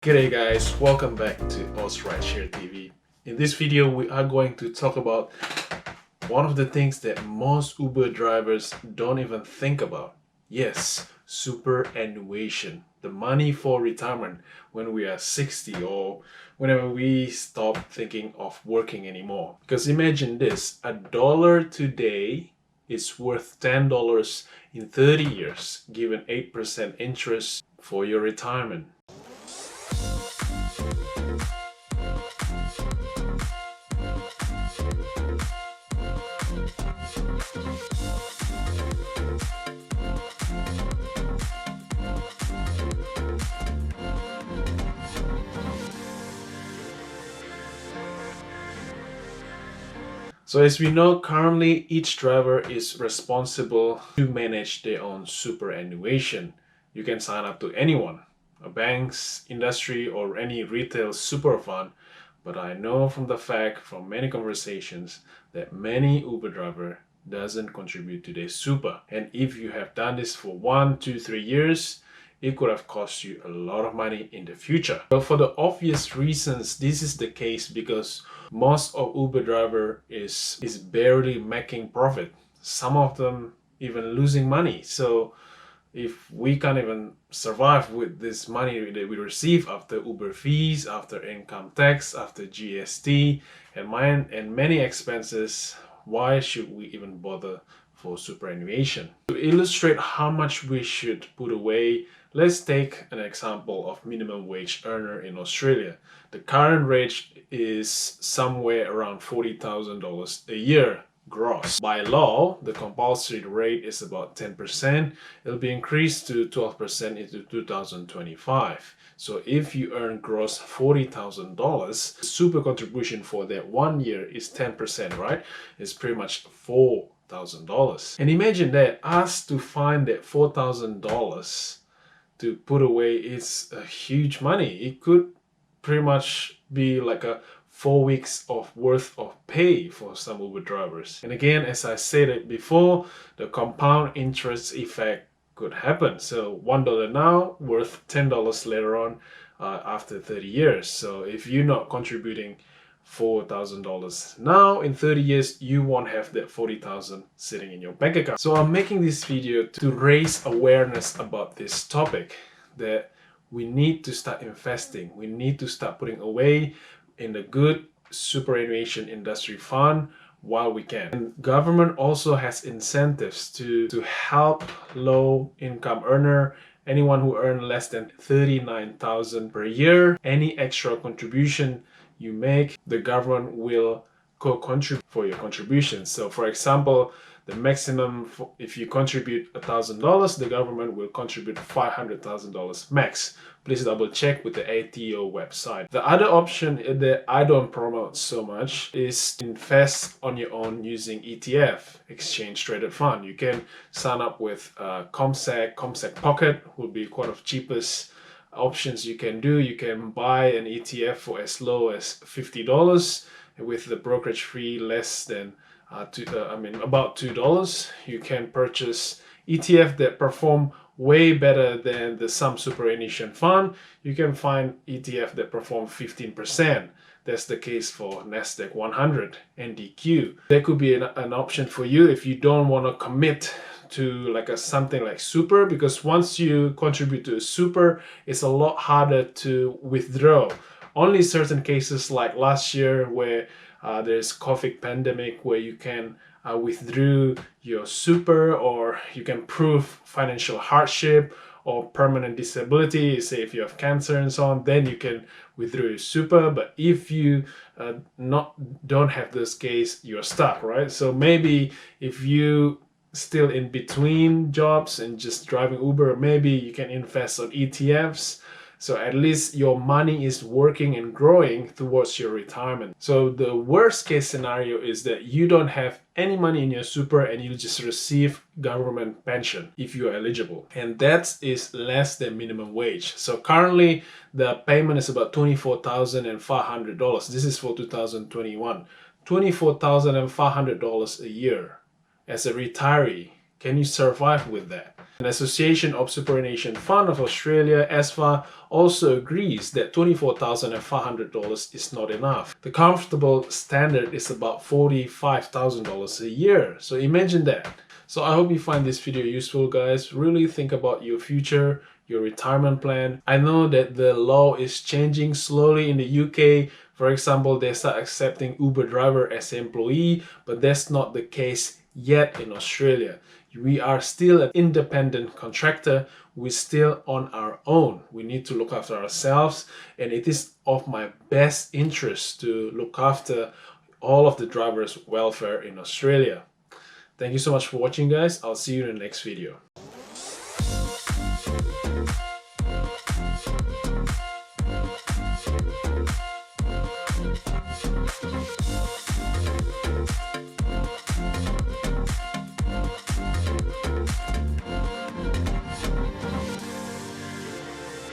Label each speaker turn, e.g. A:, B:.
A: G'day guys, welcome back to Oz Rideshare TV. In this video, we are going to talk about one of the things that most Uber drivers don't even think about. Yes, superannuation, the money for retirement when we are 60 or whenever we stop thinking of working anymore. Because imagine this, $1 today is worth $10 in 30 years, given 8% interest for your retirement. So as we know, currently each driver is responsible to manage their own superannuation. You can sign up to anyone, a bank's, industry, or any retail super fund. But I know from the fact, from many conversations, that many Uber driver doesn't contribute to their super. And if you have done this for 1, 2, 3 years, it could have cost you a lot of money in the future. But for the obvious reasons, this is the case because most of Uber driver is barely making profit. Some of them even losing money. So if we can't even survive with this money that we receive after Uber fees, after income tax, after GST, and many expenses, why should we even bother for superannuation? To illustrate how much we should put away, let's take an example of minimum wage earner in Australia. The current rate is somewhere around $40,000 a year gross. By law, the compulsory rate is about 10%. It'll be increased to 12% into 2025. So if you earn gross $40,000, the super contribution for that 1 year is 10%, right? It's pretty much $4,000. And imagine that us to find that $4,000 to put away is a huge money. It could pretty much be like a 4 weeks of worth of pay for some Uber drivers. And again, as I said it before, the compound interest effect could happen. So $1 now worth $10 later on after 30 years. So if you're not contributing $4,000 now, in 30 years you won't have that 40,000 sitting in your bank account. So I'm making this video to raise awareness about this topic, that we need to start investing. We need to start putting away in the good superannuation industry fund while we can. And government also has incentives to help low income earner, anyone who earn less than 39,000 per year. Any extra contribution you make, the government will co-contribute for your contributions. So for example, the maximum, if you contribute $1,000, the government will contribute $500,000 max. Please double check with the ATO website. The other option that I don't promote so much is invest on your own using ETF, exchange traded fund. You can sign up with CommSec Pocket would be one of the cheapest options you can do. You can buy an ETF for as low as $50 with the brokerage fee less than about $2. You can purchase ETF that perform way better than the some superannuation fund. You can find ETF that perform 15%. That's the case for Nasdaq 100 NDQ. That could be an option for you if you don't want to commit to like something like super, because once you contribute to a super, it's a lot harder to withdraw. Only certain cases like last year where there's COVID pandemic, where you can withdraw your super, or you can prove financial hardship or permanent disability, say if you have cancer and so on, then you can withdraw your super. But if you don't have this case, you're stuck, right? So maybe if you still in between jobs and just driving Uber, maybe you can invest on ETFs. So at least your money is working and growing towards your retirement. So the worst case scenario is that you don't have any money in your super and you just receive government pension if you are eligible. And that is less than minimum wage. So currently the payment is about $24,500. This is for 2021. $24,500 a year as a retiree. Can you survive with that? An Association of Superannuation Fund of Australia, ASFA, also agrees that $24,500 is not enough. The comfortable standard is about $45,000 a year. So imagine that. So I hope you find this video useful, guys. Really think about your future, your retirement plan. I know that the law is changing slowly in the UK. For example, they start accepting Uber driver as an employee, but that's not the case yet in Australia. We are still an independent contractor. We're still on our own. We need to look after ourselves, and it is of my best interest to look after all of the drivers' welfare in Australia. Thank you so much for watching, guys. I'll see you in the next video.